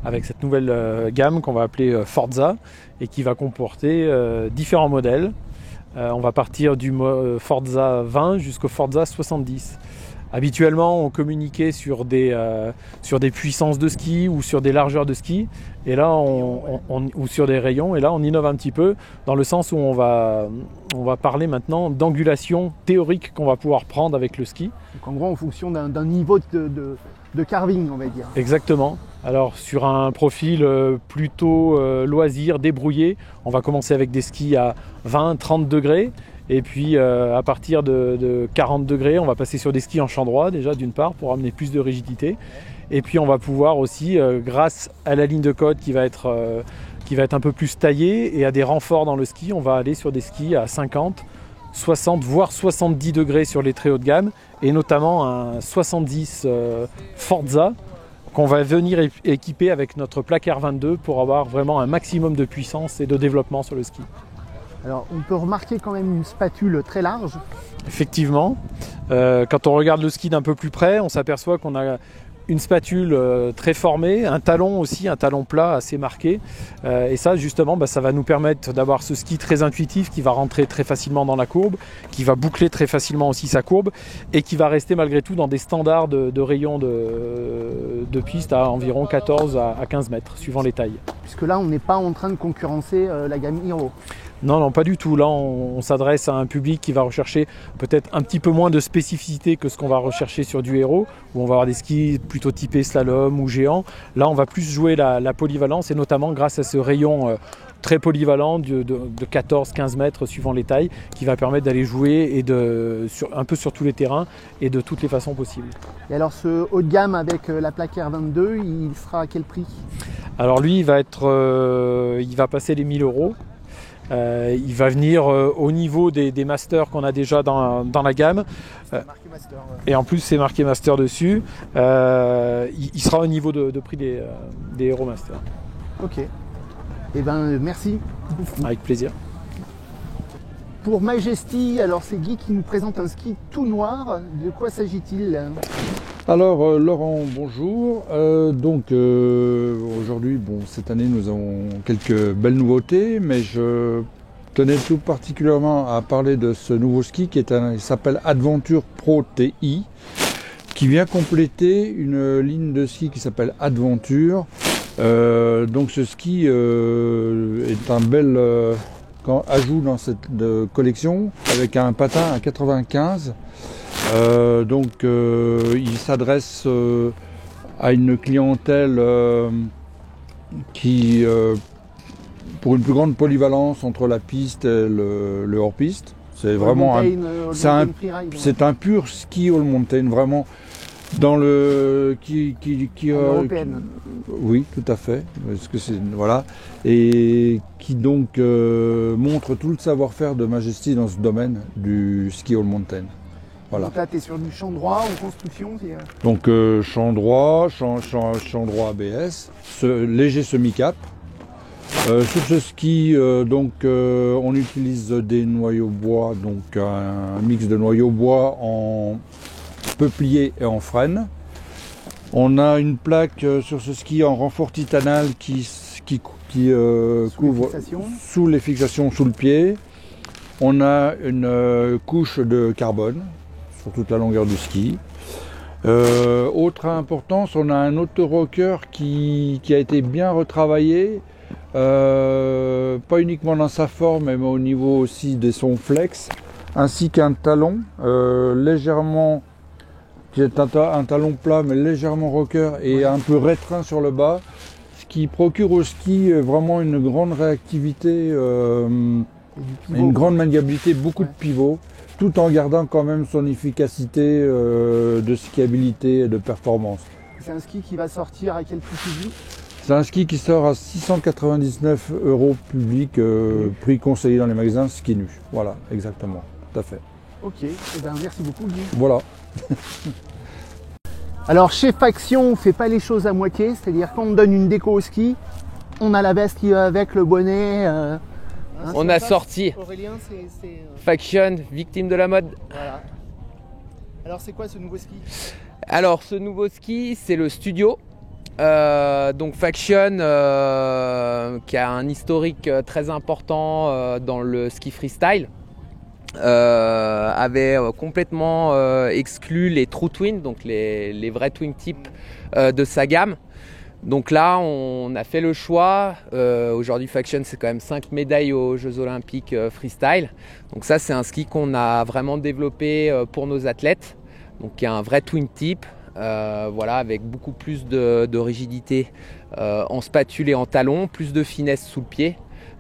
Speaker 15: avec cette nouvelle gamme qu'on va appeler Forza et qui va comporter différents modèles. On va partir du Forza 20 jusqu'au Forza 70. Habituellement, on communiquait sur des puissances de ski ou sur des largeurs de ski, et là, ou sur des rayons. Et là, on innove un petit peu dans le sens où on va parler maintenant d'angulation théorique qu'on va pouvoir prendre avec le ski.
Speaker 1: Donc en gros, en fonction d'un niveau de carving, on va dire.
Speaker 15: Exactement. Alors sur un profil plutôt loisir, débrouillé, on va commencer avec des skis à 20-30 degrés. Et puis à partir de 40 degrés, on va passer sur des skis en champ droit déjà d'une part pour amener plus de rigidité. Et puis on va pouvoir aussi, grâce à la ligne de côte qui va être un peu plus taillée et à des renforts dans le ski, on va aller sur des skis à 50, 60 voire 70 degrés sur les très haut de gamme et notamment un 70 Forza qu'on va venir équiper avec notre plaque R22 pour avoir vraiment un maximum de puissance et de développement sur le ski.
Speaker 1: Alors on peut remarquer quand même une spatule très large.
Speaker 15: Effectivement, quand on regarde le ski d'un peu plus près, on s'aperçoit qu'on a une spatule très formée, un talon aussi, un talon plat assez marqué. Et ça justement, ça va nous permettre d'avoir ce ski très intuitif qui va rentrer très facilement dans la courbe, qui va boucler très facilement aussi sa courbe et qui va rester malgré tout dans des standards de rayons de piste à environ 14 à 15 mètres, suivant les tailles.
Speaker 1: Puisque là, on n'est pas en train de concurrencer la gamme Hero.
Speaker 15: Non, pas du tout. Là, on s'adresse à un public qui va rechercher peut-être un petit peu moins de spécificité que ce qu'on va rechercher sur du Hero, où on va avoir des skis plutôt typés slalom ou géant. Là, on va plus jouer la polyvalence, et notamment grâce à ce rayon très polyvalent de 14-15 mètres suivant les tailles, qui va permettre d'aller jouer un peu sur tous les terrains et de toutes les façons possibles.
Speaker 1: Et alors ce haut de gamme avec la plaque R22, il sera à quel prix?
Speaker 15: Alors lui, il va passer les 1000 €. Il va venir au niveau des masters qu'on a déjà dans la gamme.
Speaker 1: Marqué master, ouais.
Speaker 15: Et en plus, c'est marqué master dessus. Il sera au niveau de prix des Hero Master.
Speaker 1: Ok. Eh ben, merci.
Speaker 15: Avec plaisir.
Speaker 1: Pour Majesty, alors c'est Guy qui nous présente un ski tout noir. De quoi s'agit-il?
Speaker 16: Alors Laurent, bonjour. Aujourd'hui, cette année nous avons quelques belles nouveautés, mais je tenais tout particulièrement à parler de ce nouveau ski qui s'appelle Adventure Pro TI, qui vient compléter une ligne de ski qui s'appelle Adventure. Donc ce ski est un bel ajout dans cette collection avec un patin à 95. Il s'adresse à une clientèle qui, pour une plus grande polyvalence entre la piste et le hors-piste, c'est vraiment c'est un pur ski all mountain, vraiment dans le
Speaker 1: européenne.
Speaker 16: Oui, tout à fait. Parce que voilà, et qui donc montre tout le savoir-faire de Majesty dans ce domaine du ski all mountain. Voilà.
Speaker 1: Donc là, tu es sur du champ droit en construction.
Speaker 16: Donc champ droit ABS, léger semi-cap. Sur ce ski, on utilise des noyaux bois, donc un mix de noyaux bois en peuplier et en frêne. On a une plaque sur ce ski en renfort titanal qui couvre sous les fixations sous le pied. On a une couche de carbone sur toute la longueur du ski. Autre importance, on a un auto-rocker qui a été bien retravaillé, pas uniquement dans sa forme, mais au niveau aussi de son flex, ainsi qu'un talon légèrement, qui est un talon plat mais légèrement rocker et un peu restreint sur le bas, ce qui procure au ski vraiment une grande réactivité, une grande maniabilité, beaucoup de pivots, tout en gardant quand même son efficacité de skiabilité et de performance.
Speaker 1: C'est un ski qui va sortir à quel prix public?
Speaker 16: C'est un ski qui sort à 699 € public, prix conseillé dans les magasins ski nu. Voilà, exactement, tout à fait.
Speaker 1: Ok, eh ben, merci beaucoup Guy.
Speaker 16: Voilà.
Speaker 1: Alors chez Faction, on ne fait pas les choses à moitié, c'est-à-dire quand on donne une déco au ski, on a la veste qui va avec, le bonnet.
Speaker 17: On a sorti
Speaker 1: Aurélien,
Speaker 17: Faction, victime de la mode.
Speaker 1: Voilà. Alors c'est quoi ce nouveau ski?
Speaker 17: Alors ce nouveau ski, c'est le Studio. Donc Faction, qui a un historique très important dans le ski freestyle. Avait complètement exclu les true twins, donc les vrais twin types de sa gamme. Donc là, on a fait le choix. Aujourd'hui, Faction, c'est quand même 5 médailles aux Jeux Olympiques freestyle. Donc ça, c'est un ski qu'on a vraiment développé pour nos athlètes. Donc qui a un vrai twin type, voilà, avec beaucoup plus de rigidité en spatule et en talon, plus de finesse sous le pied.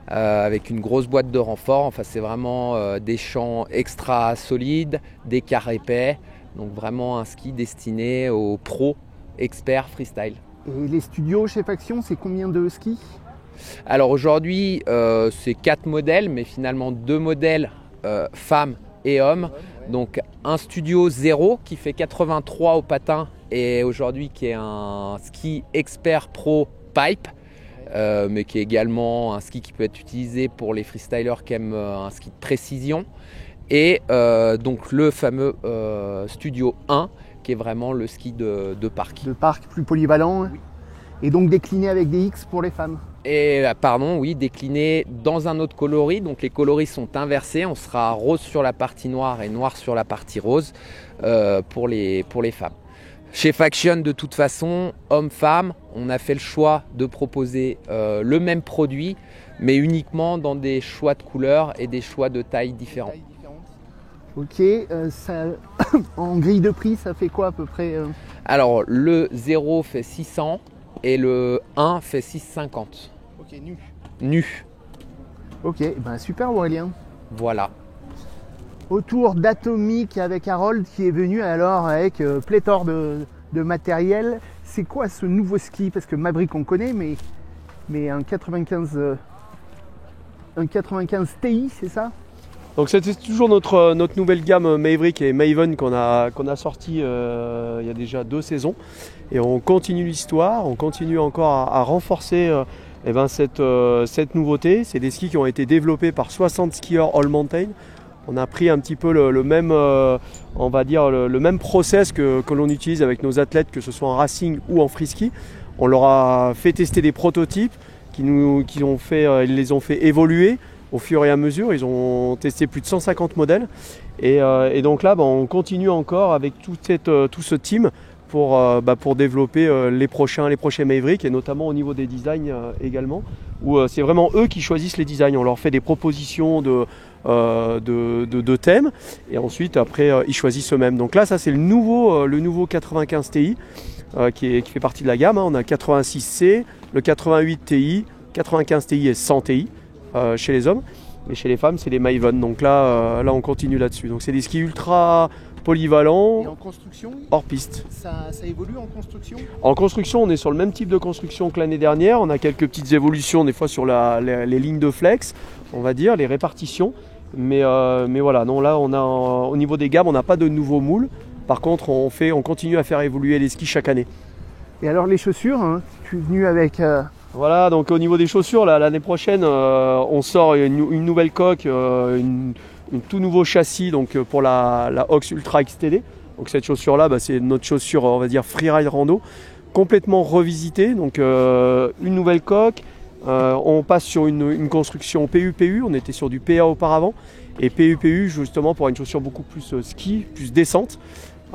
Speaker 17: Avec une grosse boîte de renfort. Enfin, c'est vraiment des champs extra solides, des quarts épais. Donc vraiment un ski destiné aux pros experts freestyle.
Speaker 1: Et les studios chez Faction, c'est combien de skis?
Speaker 17: Alors aujourd'hui, c'est 4 modèles, mais finalement 2 modèles femmes et hommes. Donc un Studio 0 qui fait 83 au patin et aujourd'hui qui est un ski expert pro pipe. Mais qui est également un ski qui peut être utilisé pour les freestylers qui aiment un ski de précision. Et donc le fameux Studio 1 qui est vraiment le ski de parc.
Speaker 1: De parc, plus polyvalent. Oui. Et donc décliné avec des X pour les femmes.
Speaker 17: Et pardon, oui, décliné dans un autre coloris. Donc les coloris sont inversés. On sera rose sur la partie noire et noir sur la partie rose pour les femmes. Chez Faction, de toute façon, homme-femme, on a fait le choix de proposer le même produit, mais uniquement dans des choix de couleurs et des choix de tailles différents.
Speaker 1: Ok, ça, en grille de prix, ça fait quoi à peu près
Speaker 17: Alors, le 0 fait 600 et le 1 fait 650.
Speaker 1: Ok, nu.
Speaker 17: Nu.
Speaker 1: Ok, ben super Aurélien.
Speaker 17: Voilà.
Speaker 1: Autour d'Atomic avec Harold qui est venu alors avec pléthore de matériel. C'est quoi ce nouveau ski? Parce que Maverick on connaît, mais un 95 Ti, c'est ça?
Speaker 14: Donc c'était toujours notre nouvelle gamme Maverick et Maven qu'on a sorti il y a déjà 2 saisons. Et on continue l'histoire, on continue encore à renforcer cette nouveauté. C'est des skis qui ont été développés par 60 skieurs all mountain. On a pris un petit peu le même, on va dire le même process que l'on utilise avec nos athlètes, que ce soit en racing ou en free ski. On leur a fait tester des prototypes ils les ont fait évoluer au fur et à mesure. Ils ont testé plus de 150 modèles. Et donc là, on continue encore avec tout ce team pour développer les prochains Maverick, et notamment au niveau des designs également, où c'est vraiment eux qui choisissent les designs. On leur fait des propositions de thèmes, et ensuite après ils choisissent eux-mêmes. Donc là, ça c'est le nouveau 95 Ti qui fait partie de la gamme. On a 86C, le 88 Ti, 95 Ti et 100 Ti chez les hommes, et chez les femmes c'est les Maven. Donc là on continue là-dessus. Donc c'est des skis ultra polyvalents.
Speaker 1: Et en construction,
Speaker 14: hors piste.
Speaker 1: Ça évolue en construction? En
Speaker 14: construction, on est sur le même type de construction que l'année dernière. On a quelques petites évolutions des fois sur les lignes de flex, on va dire, les répartitions. Mais voilà, non, là au niveau des gammes, on n'a pas de nouveaux moules. Par contre, on continue à faire évoluer les skis chaque année.
Speaker 1: Et alors les chaussures, hein, tu es venu avec...
Speaker 14: Voilà, donc au niveau des chaussures, l'année prochaine, on sort une nouvelle coque, un tout nouveau châssis donc, pour la Ox Ultra XTD. Donc cette chaussure-là, c'est notre chaussure, on va dire, freeride rando, complètement revisitée. Donc une nouvelle coque, on passe sur une construction PU-PU, on était sur du PA auparavant. Et PU-PU justement pour une chaussure beaucoup plus ski, plus descente,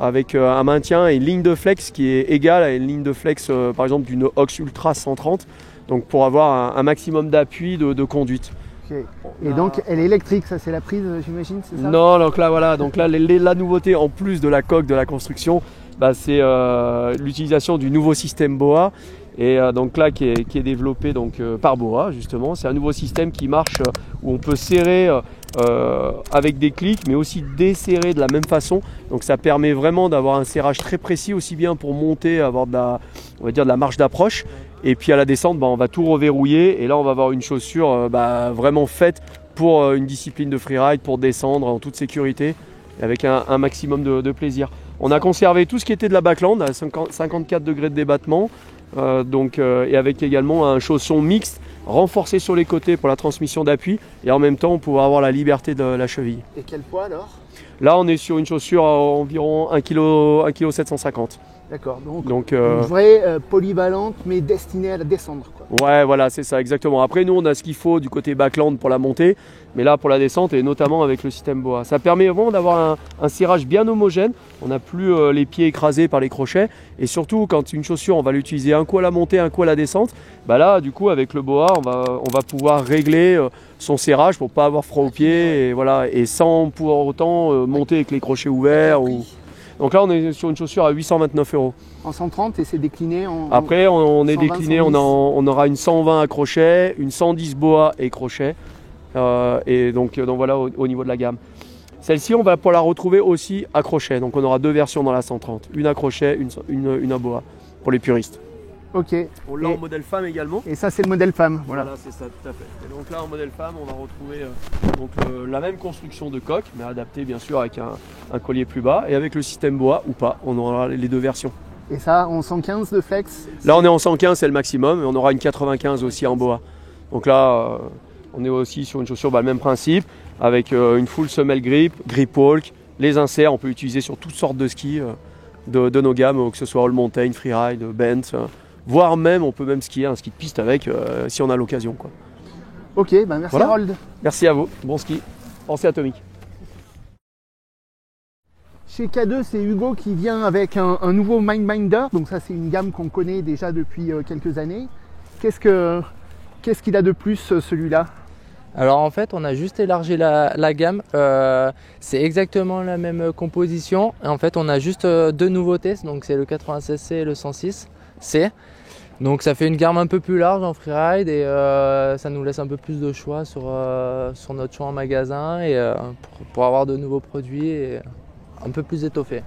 Speaker 14: avec un maintien et une ligne de flex qui est égale à une ligne de flex par exemple d'une Ox Ultra 130, donc pour avoir un maximum d'appui de conduite.
Speaker 1: Okay. Et donc elle est électrique, ça c'est la prise j'imagine, c'est ça?
Speaker 14: Non, donc là voilà, donc là la nouveauté en plus de la coque de la construction, c'est l'utilisation du nouveau système BOA. Et donc là qui est développé donc, par BOA justement. C'est un nouveau système qui marche où on peut serrer avec des clics, mais aussi desserrer de la même façon. Donc ça permet vraiment d'avoir un serrage très précis, aussi bien pour monter, avoir de la marge d'approche. Et puis à la descente, on va tout reverrouiller. Et là on va avoir une chaussure vraiment faite pour une discipline de freeride, pour descendre en toute sécurité, avec un maximum de plaisir.
Speaker 18: On a conservé tout ce qui était de la backland à 54 degrés de débattement, et avec également un chausson mixte renforcé sur les côtés pour la transmission d'appui, et en même temps on pouvait avoir la liberté de la cheville.
Speaker 1: Et quel poids alors?
Speaker 18: Là on est sur une chaussure à environ 1,750 kg.
Speaker 1: D'accord, donc une vraie polyvalente mais destinée à la descendre, quoi.
Speaker 18: Ouais, voilà, c'est ça, exactement. Après, nous, on a ce qu'il faut du côté backland pour la montée, mais là, pour la descente, et notamment avec le système BOA. Ça permet vraiment d'avoir un cirage bien homogène. On n'a plus les pieds écrasés par les crochets. Et surtout, quand une chaussure, on va l'utiliser un coup à la montée, un coup à la descente, bah là, du coup, avec le BOA, on va pouvoir régler son serrage pour pas avoir froid aux pieds, et voilà, et sans pour autant monter avec les crochets ouverts. Donc là, on est sur une chaussure à 829 €.
Speaker 1: En 130 et c'est décliné en.
Speaker 18: Après, on est
Speaker 1: 120,
Speaker 18: décliné,
Speaker 1: 110.
Speaker 18: on aura une 120 à crochet, une 110 BOA et crochet. Et donc voilà au niveau de la gamme. Celle-ci, on va pouvoir la retrouver aussi à crochet. Donc on aura deux versions dans la 130. Une à crochet, une à BOA pour les puristes.
Speaker 1: Ok.
Speaker 18: On l'a en modèle femme également.
Speaker 1: Et ça, c'est le modèle femme.
Speaker 18: Voilà, c'est ça, tout à fait. Et donc là, en modèle femme, on va retrouver la même construction de coque, mais adaptée bien sûr avec un collier plus bas et avec le système BOA ou pas. On aura les deux versions.
Speaker 1: Et ça, en 115 de flex?
Speaker 18: Là, on est en 115, c'est le maximum, et on aura une 95 aussi en BOA. Donc là, on est aussi sur une chaussure, le même principe, avec une full semelle grip, grip walk, les inserts, on peut utiliser sur toutes sortes de skis de nos gammes, que ce soit all mountain, freeride, bent. Voire même, on peut même skier un ski de piste avec si on a l'occasion, quoi.
Speaker 1: Ok, merci
Speaker 18: voilà.
Speaker 1: Harold.
Speaker 18: Merci à vous, bon ski, pensée atomique.
Speaker 1: Chez K2, c'est Hugo qui vient avec un nouveau Mindminder. Donc ça, c'est une gamme qu'on connaît déjà depuis quelques années. Qu'est-ce qu'il a de plus, celui-là?
Speaker 19: Alors en fait, on a juste élargi la gamme. C'est exactement la même composition. Et en fait, on a juste deux nouveautés. Donc c'est le 96C et le 106C. Donc ça fait une gamme un peu plus large en freeride et ça nous laisse un peu plus de choix sur notre choix en magasin et pour avoir de nouveaux produits et un peu plus étoffés.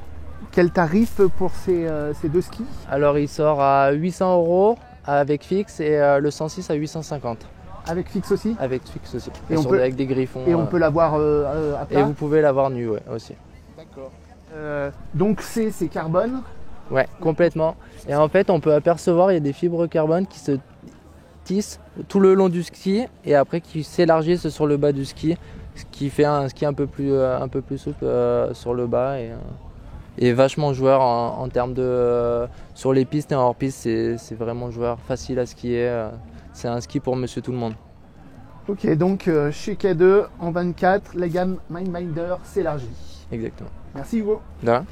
Speaker 1: Quel tarif pour ces deux skis?
Speaker 19: Alors il sort à 800 € avec fixe et le 106 à 850.
Speaker 1: Avec fixe aussi?
Speaker 19: Avec fixe aussi.
Speaker 1: Et
Speaker 19: avec des griffons.
Speaker 1: Et on peut l'avoir à plat?
Speaker 19: Et vous pouvez l'avoir nu, ouais, aussi.
Speaker 1: D'accord. Donc c'est carbone?
Speaker 19: Ouais, complètement. Et en fait, on peut apercevoir, il y a des fibres carbone qui se tissent tout le long du ski et après qui s'élargissent sur le bas du ski, ce qui fait un ski un peu plus souple sur le bas et vachement joueur en termes de sur les pistes et en hors piste, c'est vraiment joueur facile à skier. C'est un ski pour monsieur tout le monde.
Speaker 1: Ok, donc chez K2 en 24, la gamme Mindminder s'élargit.
Speaker 19: Exactement.
Speaker 1: Merci Hugo.
Speaker 19: De rien.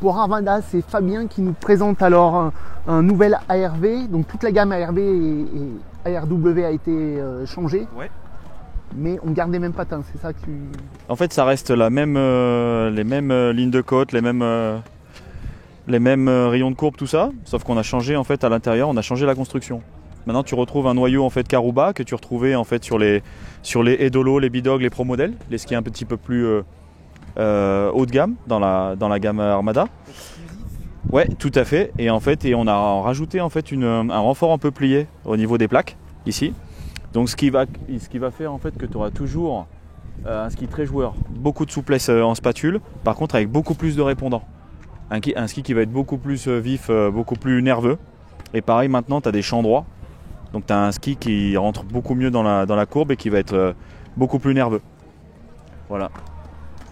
Speaker 1: Pour Armada, c'est Fabien qui nous présente alors un nouvel ARV. Donc toute la gamme ARV et ARW a été changée.
Speaker 20: Ouais.
Speaker 1: Mais on garde les mêmes patins, c'est ça que tu...
Speaker 20: En fait, ça reste les mêmes lignes de côte, les mêmes rayons de courbe, tout ça. Sauf qu'on a changé en fait à l'intérieur, on a changé la construction. Maintenant, tu retrouves un noyau en fait Karuba que tu retrouvais en fait sur les Edolo, les Bidog, les Pro Model, les skis un petit peu plus haut de gamme dans la gamme Armada. Ouais, tout à fait. Et en fait, on a rajouté en fait un renfort un peu plié au niveau des plaques ici. Donc ce qui va faire en fait que tu auras toujours un ski très joueur, beaucoup de souplesse en spatule, par contre avec beaucoup plus de répondants. Un ski qui va être beaucoup plus vif, beaucoup plus nerveux. Et pareil, maintenant tu as des champs droits. Donc tu as un ski qui rentre beaucoup mieux dans la courbe et qui va être beaucoup plus nerveux. Voilà.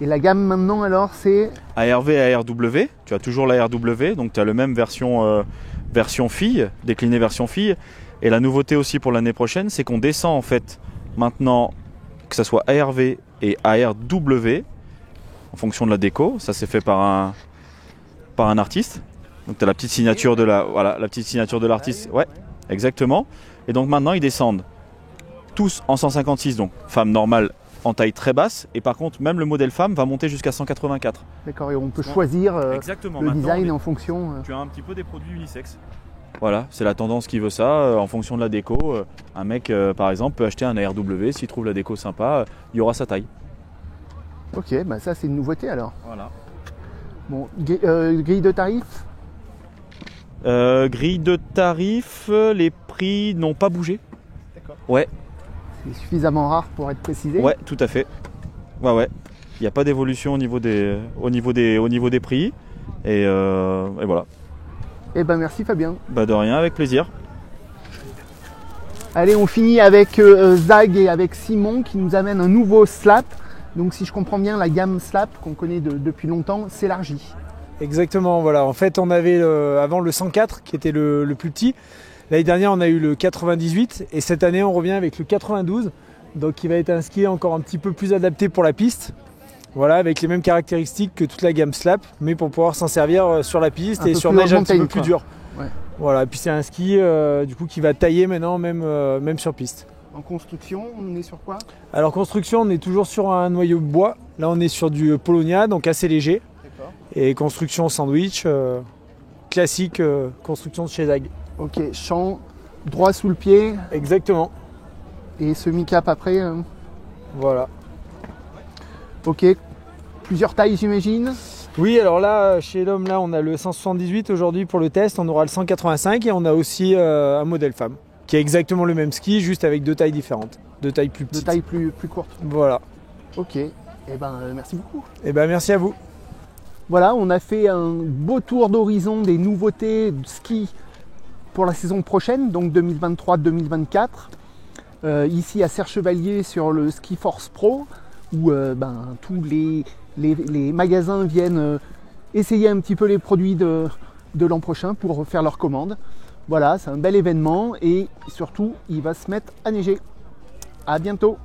Speaker 1: Et la gamme maintenant alors c'est
Speaker 20: ARV et ARW, tu as toujours l'ARW, donc tu as le même version fille, déclinée version fille. Et la nouveauté aussi pour l'année prochaine, c'est qu'on descend en fait maintenant, que ce soit ARV et ARW, en fonction de la déco, ça c'est fait par un artiste. Donc tu as la petite signature de la petite signature de l'artiste. Ouais, exactement. Et donc maintenant ils descendent tous en 156, donc femme normale en taille très basse, et par contre même le modèle femme va monter jusqu'à 184.
Speaker 1: D'accord, et on peut choisir le design en fonction.
Speaker 20: Tu as un petit peu des produits unisexes. Voilà, c'est la tendance qui veut ça, en fonction de la déco. Un mec par exemple peut acheter un ARW, s'il trouve la déco sympa, il y aura sa taille.
Speaker 1: Ok, bah ça c'est une nouveauté alors.
Speaker 20: Voilà.
Speaker 1: Bon, grille de tarifs?
Speaker 20: Grille de tarifs, les prix n'ont pas bougé.
Speaker 1: D'accord.
Speaker 20: Ouais.
Speaker 1: C'est suffisamment rare pour être précisé.
Speaker 20: Ouais, tout à fait. Ouais. Il n'y a pas d'évolution au niveau des prix. Et voilà.
Speaker 1: Eh ben merci Fabien.
Speaker 20: Bah de rien, avec plaisir.
Speaker 1: Allez, on finit avec Zag et avec Simon qui nous amènent un nouveau slap. Donc si je comprends bien, la gamme slap qu'on connaît depuis longtemps s'élargit.
Speaker 21: Exactement, voilà. En fait, on avait avant le 104 qui était le plus petit. L'année dernière, on a eu le 98 et cette année, on revient avec le 92. Donc qui va être un ski encore un petit peu plus adapté pour la piste. Voilà, avec les mêmes caractéristiques que toute la gamme slap, mais pour pouvoir s'en servir sur la piste et sur neige un petit peu plus dure.
Speaker 1: Ouais.
Speaker 21: Voilà, et puis c'est un ski du coup qui va tailler maintenant même sur piste.
Speaker 1: En construction, on est sur quoi?
Speaker 21: Alors construction, on est toujours sur un noyau de bois. Là, on est sur du Polonia, donc assez léger. Et construction sandwich, classique construction de chez Zag.
Speaker 1: Ok, champ droit sous le pied.
Speaker 21: Exactement.
Speaker 1: Et semi-cap après.
Speaker 21: Voilà.
Speaker 1: Ok, plusieurs tailles j'imagine.
Speaker 21: Oui, alors là, chez l'homme, là, on a le 178 aujourd'hui pour le test, on aura le 185 et on a aussi un modèle femme qui est exactement le même ski, juste avec deux tailles différentes, deux tailles plus petites.
Speaker 1: Deux tailles plus courtes.
Speaker 21: Voilà.
Speaker 1: Ok, et merci beaucoup.
Speaker 21: Et merci à vous.
Speaker 1: Voilà, on a fait un beau tour d'horizon des nouveautés de ski pour la saison prochaine, donc 2023-2024. Ici à Serre-Chevalier sur le Ski Force Pro, où tous les magasins viennent essayer un petit peu les produits de l'an prochain pour faire leurs commandes. Voilà, c'est un bel événement et surtout, il va se mettre à neiger. À bientôt!